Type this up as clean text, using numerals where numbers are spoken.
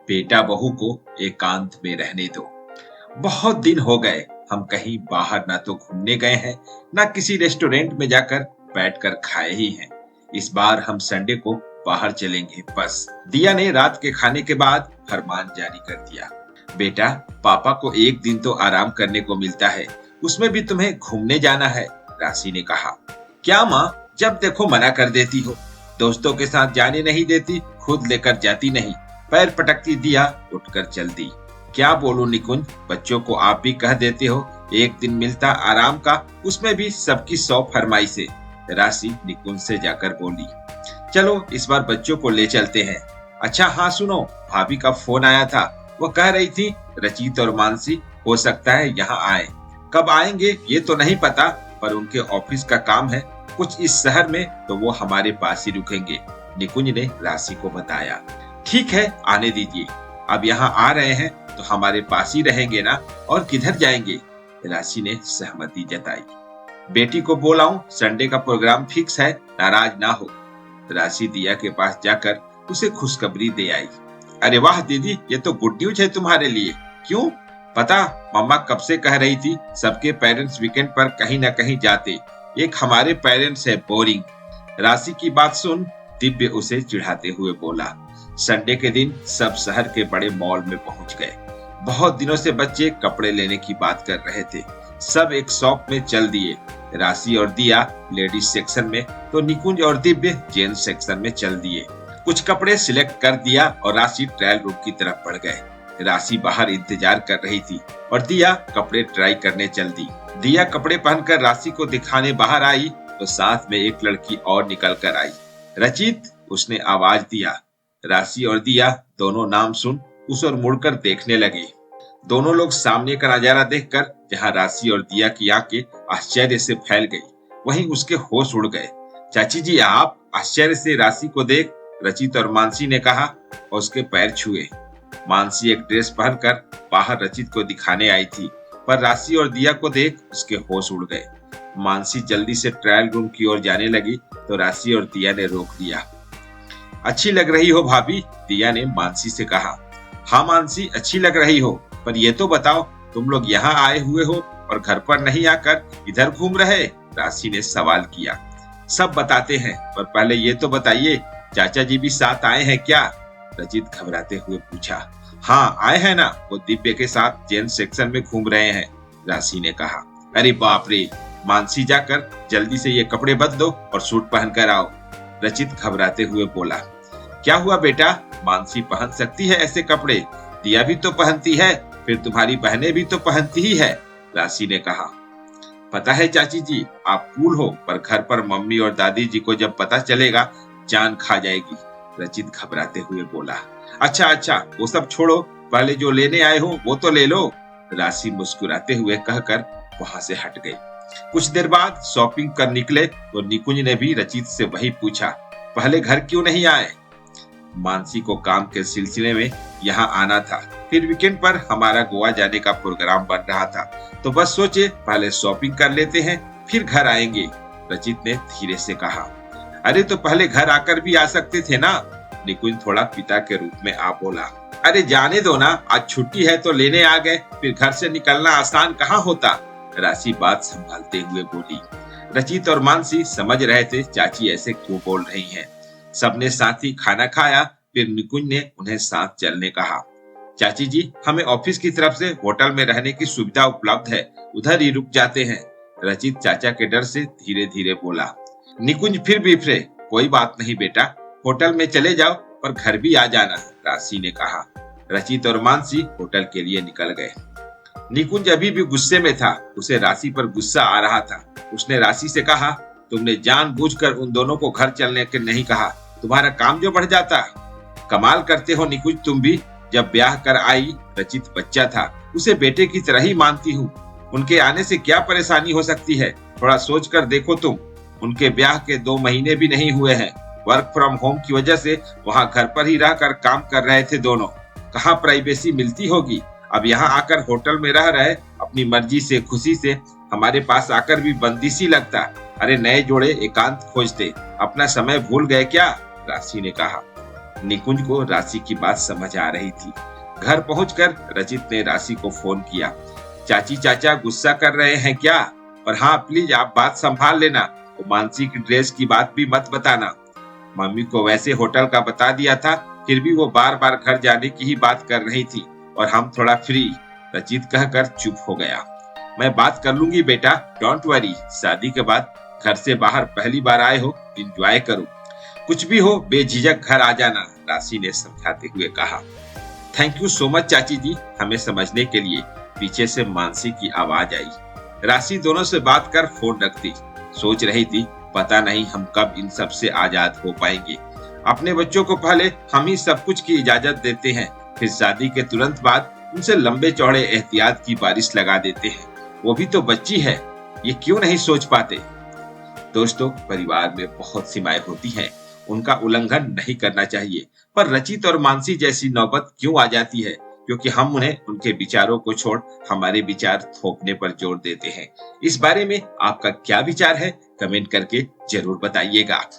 बेटा बहू को एकांत में रहने दो। बहुत दिन हो गए हम कहीं बाहर ना तो घूमने गए हैं, ना किसी रेस्टोरेंट में जाकर बैठकर खाए ही हैं। इस बार हम संडे को बाहर चलेंगे बस। दिया ने रात के खाने के बाद फरमान जारी कर दिया। बेटा, पापा को एक दिन तो आराम करने को मिलता है, उसमें भी तुम्हें घूमने जाना है, राशि ने कहा। क्या माँ, जब देखो मना कर देती हो। दोस्तों के साथ जाने नहीं देती, खुद लेकर जाती नहीं। पैर पटकती दिया उठकर चल दी। क्या बोलूं निकुंज, बच्चों को आप भी कह देते हो एक दिन मिलता आराम का, उसमें भी सबकी 100 फरमाइशें, राशि निकुंज से जाकर बोली। चलो इस बार बच्चों को ले चलते हैं। अच्छा हाँ सुनो, भाभी का फोन आया था, वो कह रही थी रचित और मानसी हो सकता है यहाँ आए। कब आएंगे ये तो नहीं पता, पर उनके ऑफिस का काम है कुछ इस शहर में, तो वो हमारे पास ही रुकेंगे, निकुंज ने राशि को बताया। ठीक है, आने दीजिए। अब यहाँ आ रहे हैं तो हमारे पास ही रहेंगे ना, और किधर जाएंगे, राशि ने सहमति जताई। बेटी को बोलाऊं, संडे का प्रोग्राम फिक्स है, नाराज ना हो। राशि दिया के पास जाकर उसे खुशखबरी दे आई। अरे वाह दीदी, ये तो गुड न्यूज है तुम्हारे लिए। क्यों? पता, मम्मा कब से कह रही थी सबके पेरेंट्स वीकेंड पर कहीं न कहीं जाते, एक हमारे पेरेंट्स है बोरिंग। राशि की बात सुन दिव्य उसे चिढ़ाते हुए बोला। संडे के दिन सब शहर के बड़े मॉल में पहुंच गए। बहुत दिनों से बच्चे कपड़े लेने की बात कर रहे थे, सब एक शॉप में चल दिए। राशि और दिया लेडीज सेक्शन में, तो निकुंज और दिव्य जेंट्स सेक्शन में चल दिए। कुछ कपड़े सिलेक्ट कर दिया और राशि ट्रायल रूम की तरफ बढ़ गए। राशि बाहर इंतजार कर रही थी और दिया कपड़े ट्राई करने चल दी। दिया कपड़े पहनकर राशि को दिखाने बाहर आई तो साथ में एक लड़की और निकल कर आई। रचित, उसने आवाज दिया। राशि और दिया दोनों नाम सुन उस ओर मुड़कर देखने लगे। दोनों लोग सामने का नजारा देखकर जहां राशि और दिया की आंखें आश्चर्य से फैल गई, वहीं उसके होश उड़ गए। चाची जी आप, आश्चर्य से राशि को देख रचित और मानसी ने कहा और उसके पैर छुए। मानसी एक ड्रेस पहनकर बाहर रचित को दिखाने आई थी, पर राशि और दिया को देख उसके होश उड़ गए। मानसी जल्दी से ट्रायल रूम की ओर जाने लगी तो राशि और दिया ने रोक दिया। अच्छी लग रही हो भाभी, दिया ने मानसी से कहा। हाँ मानसी, अच्छी लग रही हो, पर ये तो बताओ तुम लोग यहाँ आए हुए हो और घर पर नहीं आकर इधर घूम रहे, राशि ने सवाल किया। सब बताते हैं, पर पहले ये तो बताइए चाचा जी भी साथ आए हैं क्या, रचित घबराते हुए पूछा। हाँ आए हैं ना, वो दिव्य के साथ जेंट्स सेक्शन में घूम रहे हैं, राशि ने कहा। अरे बाप रे, मानसी जाकर जल्दी से ये कपड़े बदलो और सूट पहन कर आओ, रचित घबराते हुए बोला। क्या हुआ बेटा, मानसी पहन सकती है ऐसे कपड़े, दिया भी तो पहनती है, फिर तुम्हारी बहनें भी तो पहनती ही है, राशि ने कहा। पता है चाची जी आप कूल हो, पर घर पर मम्मी और दादी जी को जब पता चलेगा जान खा जाएगी, रचित घबराते हुए बोला। अच्छा वो सब छोड़ो, पहले जो लेने आए हो वो तो ले लो, राशि मुस्कुराते हुए कहकर वहां से हट गई। कुछ देर बाद शॉपिंग कर निकले तो निकुंज ने भी रचित से वही पूछा, पहले घर क्यों नहीं आए। मानसी को काम के सिलसिले में यहाँ आना था, फिर वीकेंड पर हमारा गोवा जाने का प्रोग्राम बन रहा था, तो बस सोचे पहले शॉपिंग कर लेते हैं फिर घर आएंगे, रचित ने धीरे से कहा। अरे तो पहले घर आकर भी आ सकते थे ना, निकुंज थोड़ा पिता के रूप में आ बोला। अरे जाने दो ना, आज छुट्टी है तो लेने आ गए, फिर घर से निकलना आसान कहाँ होता, राशि बात संभालते हुए बोली। रचित और मानसी समझ रहे थे चाची ऐसे क्यों बोल रही हैं। सबने साथ ही खाना खाया, फिर निकुंज ने उन्हें साथ चलने कहा। चाची जी हमें ऑफिस की तरफ से होटल में रहने की सुविधा उपलब्ध है, उधर ही रुक जाते हैं, रचित चाचा के डर से धीरे धीरे बोला। निकुंज फिर बिफरे, कोई बात नहीं बेटा, होटल में चले जाओ पर घर भी आ जाना, राशि ने कहा। रचित और मानसी होटल के लिए निकल गए। निकुंज अभी भी गुस्से में था, उसे राशि पर गुस्सा आ रहा था। उसने राशि से कहा, तुमने जानबूझकर उन दोनों को घर चलने के नहीं कहा, तुम्हारा काम जो बढ़ जाता। कमाल करते हो निकुंज तुम भी, जब ब्याह कर आई रचित बच्चा था, उसे बेटे की तरह ही मानती हूँ, उनके आने से क्या परेशानी हो सकती है, थोड़ा सोच कर देखो तुम। उनके ब्याह के 2 महीने भी नहीं हुए हैं, वर्क फ्रॉम होम की वजह से वहाँ घर पर ही रहकर काम कर रहे थे दोनों, कहाँ प्राइवेसी मिलती होगी। अब यहाँ आकर होटल में रह रहे, अपनी मर्जी से खुशी से, हमारे पास आकर भी बंदिशी लगता। अरे नए जोड़े एकांत खोजते, अपना समय भूल गए क्या, राशि ने कहा। निकुंज को राशि की बात समझ आ रही थी। घर पहुंचकर रचित ने राशि को फोन किया। चाची चाचा गुस्सा कर रहे हैं क्या? और हाँ प्लीज आप बात संभाल लेना, वो मानसी की ड्रेस की बात भी मत बताना। मम्मी को वैसे होटल का बता दिया था, फिर भी वो बार बार घर जाने की ही बात कर रही थी और हम थोड़ा फ्री। रचित कहकर चुप हो गया। मैं बात कर लूंगी बेटा, डोंट वरी। शादी के बाद घर से बाहर पहली बार आए हो, एंजॉय करो। कुछ भी हो बेझिझक घर आ जाना, राशि ने समझाते हुए कहा। थैंक यू सो मच चाची जी, हमें समझने के लिए। पीछे से मानसी की आवाज आई। राशि दोनों से बात कर फोन रख दी। सोच रही थी पता नहीं हम कब इन सब से आजाद हो पाएंगे। अपने बच्चों को पहले हम ही सब कुछ की इजाजत देते हैं, फिर शादी के तुरंत बाद उनसे लंबे चौड़े एहतियात की बारिश लगा देते हैं। वो भी तो बच्ची है, ये क्यों नहीं सोच पाते? दोस्तों, परिवार में बहुत सीमाएं होती हैं, उनका उल्लंघन नहीं करना चाहिए। पर रचित और मानसी जैसी नौबत क्यों आ जाती है? क्योंकि हम उन्हें उनके विचारों को छोड़ हमारे विचार थोपने पर जोर देते हैं। इस बारे में आपका क्या विचार है? कमेंट करके जरूर बताइएगा।